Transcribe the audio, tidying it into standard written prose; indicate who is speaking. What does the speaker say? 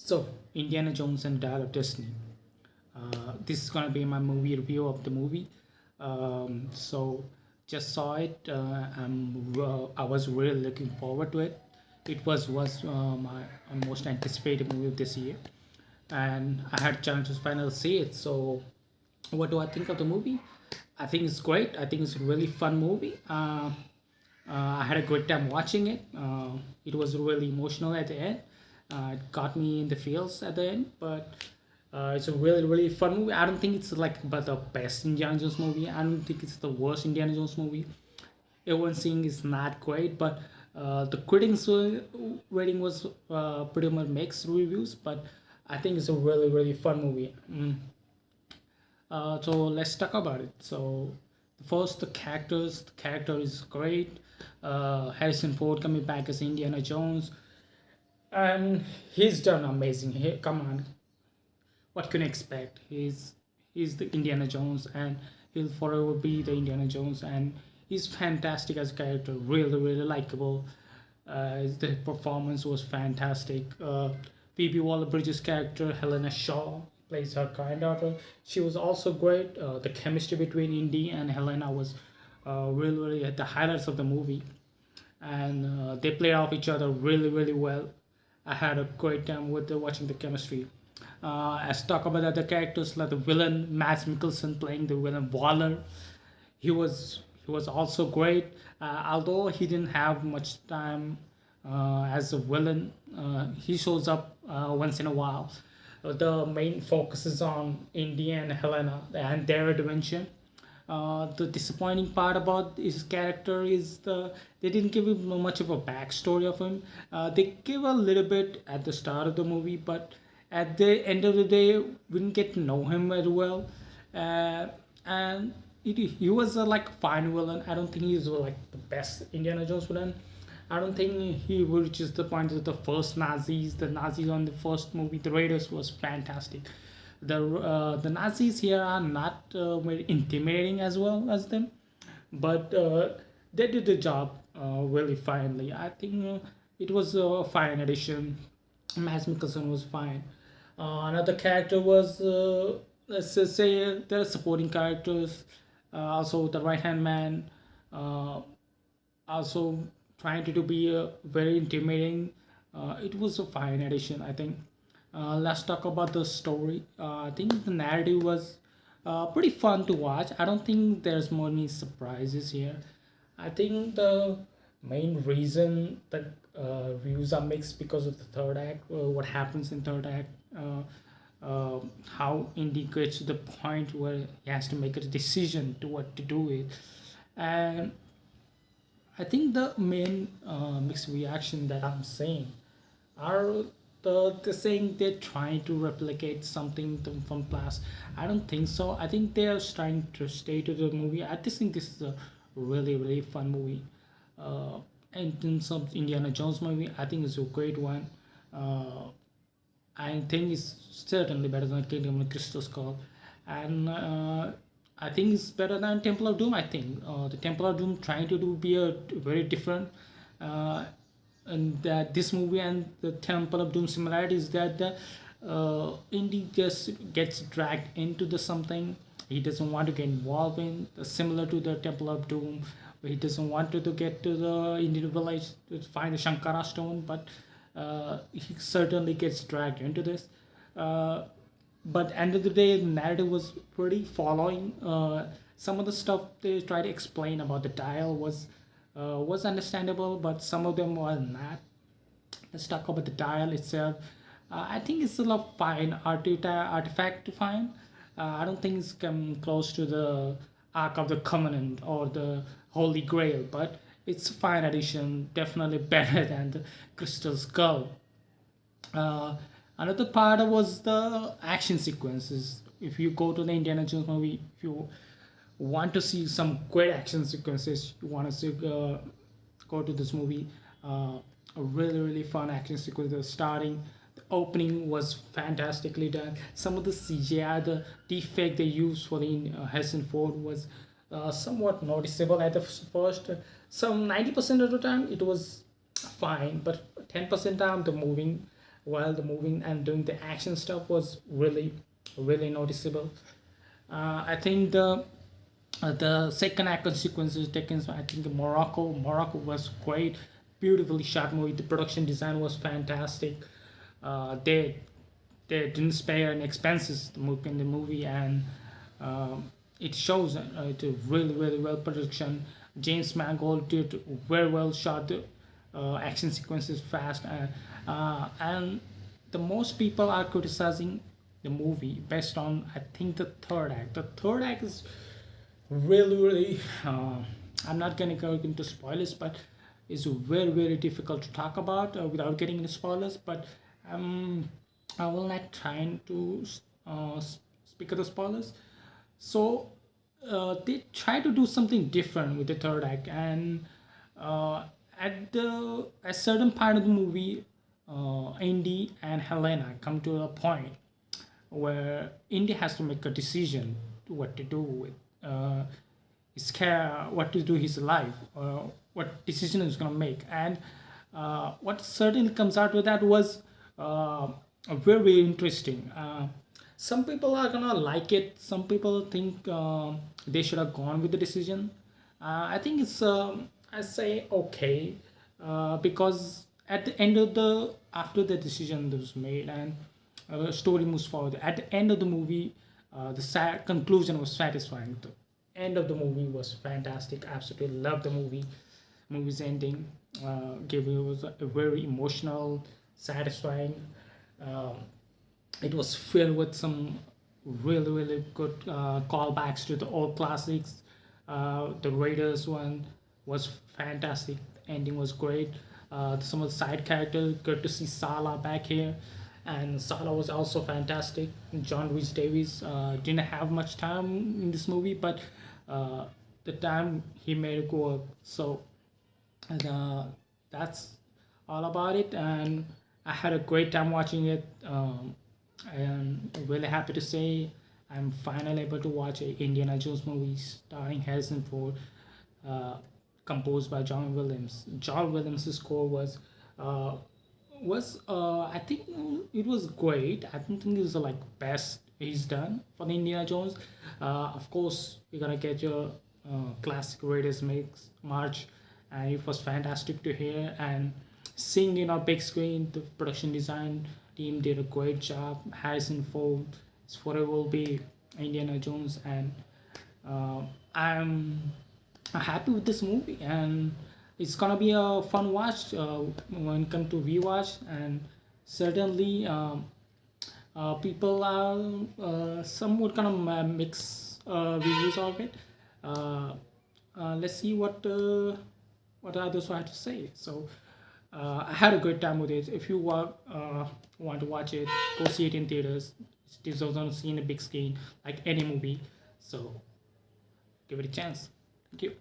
Speaker 1: So, Indiana Jones and Dial of Destiny. This is gonna be my movie review of the movie. So, just saw it. I was really looking forward to it. It was my most anticipated movie of this year, and I had a chance to finally see it. So, what do I think of the movie? I think it's great. I think it's a really fun movie. I had a great time watching it. It was really emotional at the end. It got me in the feels at the end, but it's a really fun movie. I don't think it's like but the best Indiana Jones movie. I don't think it's the worst Indiana Jones movie. Everyone's saying it's not great, but the critics rating was pretty much mixed reviews. But I think it's a really fun movie. So let's talk about it. So first, the characters. The character is great. Harrison Ford coming back as Indiana Jones, and he's done amazing. Come on, what can you expect? He's the Indiana Jones, and he'll forever be the Indiana Jones, and he's fantastic as a character. Really likable. The performance was fantastic. Phoebe Waller-Bridge's character, Helena Shaw, plays her granddaughter. She was also great. The chemistry between Indy and Helena was really at the highlights of the movie, and they played off each other really well. I had a great time with watching the chemistry. As talk about other characters like the villain Mads Mikkelsen playing the villain Waller, he was also great. Although he didn't have much time as a villain, he shows up once in a while. The main focus is on Indy and Helena and their adventure. The disappointing part about his character is they didn't give him much of a backstory of him. They give a little bit at the start of the movie, but at the end of the day, we didn't get to know him very well. And he was a like fine villain. I don't think he's like the best Indiana Jones villain. I don't think he reaches the point of the first Nazis. The Nazis on the first movie, The Raiders, was fantastic. The Nazis here are not very intimidating as well as them, but they did the job really finely. I think it was a fine addition. Mads Mikkelsen was fine. Another character was let's just say there are supporting characters. Also, the right hand man. Also trying to be very intimidating. It was a fine addition, I think. Let's talk about the story. I think the narrative was pretty fun to watch. I don't think there's many surprises here. I think the main reason that views are mixed because of the third act, what happens in third act, how Indy gets to the point where he has to make a decision to what to do with, and I think the main mixed reaction that I'm saying are the saying they're trying to replicate something from past. I don't think so. I think they're trying to stay to the movie. I just think this is a really fun movie. Uh, in terms of Indiana Jones movie, I think it's a great one. Uh, I think it's certainly better than Kingdom of the Crystal Skull, and I think it's better than Temple of Doom. I think the Temple of Doom trying to do be a very different, uh, and that this movie and the Temple of Doom similarity is that the Indy just gets dragged into the something he doesn't want to get involved in, similar to the Temple of Doom. Where he doesn't want to get to the Indian village to find the Shankara stone, but he certainly gets dragged into this. Uh, but end of the day, the narrative was pretty following. Some of the stuff they try to explain about the dial was understandable, but some of them were not. Let's talk about the dial itself. I think it's still a fine artifact to find. I don't think it's come close to the Ark of the Covenant or the Holy Grail, but it's a fine addition. Definitely better than the Crystal Skull. Uh, Another part was the action sequences. If you go to the Indiana Jones movie, if you want to see some great action sequences, you want to see, go to this movie. A really fun action sequence. The starting, the opening was fantastically done. Some of the CGI, the defect they used for the Harrison Ford was somewhat noticeable at the first. Some 90% of the time it was fine, but 10% time the moving while the moving and doing the action stuff was really really noticeable. I think the second act sequences taken, I think Morocco was great, beautifully shot movie. The production design was fantastic. They didn't spare any expenses in the movie, and it shows it a really really well production. James Mangold did very well shot the action sequences fast, and the most people are criticizing the movie based on, I think, the third act. The third act is really really I'm not gonna go into spoilers, but it's very very difficult to talk about without getting into spoilers. But um I will not trying to speak of the spoilers. So they try to do something different with the third act, and uh, at the a certain part of the movie, Indy and Helena come to a point where Indy has to make a decision to what to do with uh, his care, what to do his life, what decision he's gonna make, and what certainly comes out with that was very, very interesting. Some people are gonna like it. Some people think they should have gone with the decision. I think it's I say okay, because at the end of the after the decision that was made, and story moves forward. At the end of the movie, the conclusion was satisfying. The end of the movie was fantastic. Absolutely loved the movie. Movie's ending gave me was a very emotional, satisfying. Um, it was filled with some really really good callbacks to the old classics. The Raiders one was fantastic. The ending was great. Some of the side characters, good to see Salah back here, and Salah was also fantastic. John Rhys Davies didn't have much time in this movie, but uh, the time he made it go up. So uh, that's all about it, and I had a great time watching it. And really happy to say I'm finally able to watch a Indiana Jones movie starring Harrison Ford, uh, composed by John Williams. John Williams' score was I think it was great. I don't think it was the like best he's done for the Indiana Jones. Of course, you're gonna get your classic Raiders mix march, and it was fantastic to hear and seeing in our big screen. The production design team did a great job. Harrison Ford is forever will be Indiana Jones, and uh, I'm happy with this movie, and it's gonna be a fun watch when it comes to rewatch. And certainly people are somewhat kind of mix reviews of it. uh, let's see what others have to say. So I had a great time with it. If you want to watch it, go see it in theaters. It deserves on see in a big screen like any movie. So give it a chance. Thank you.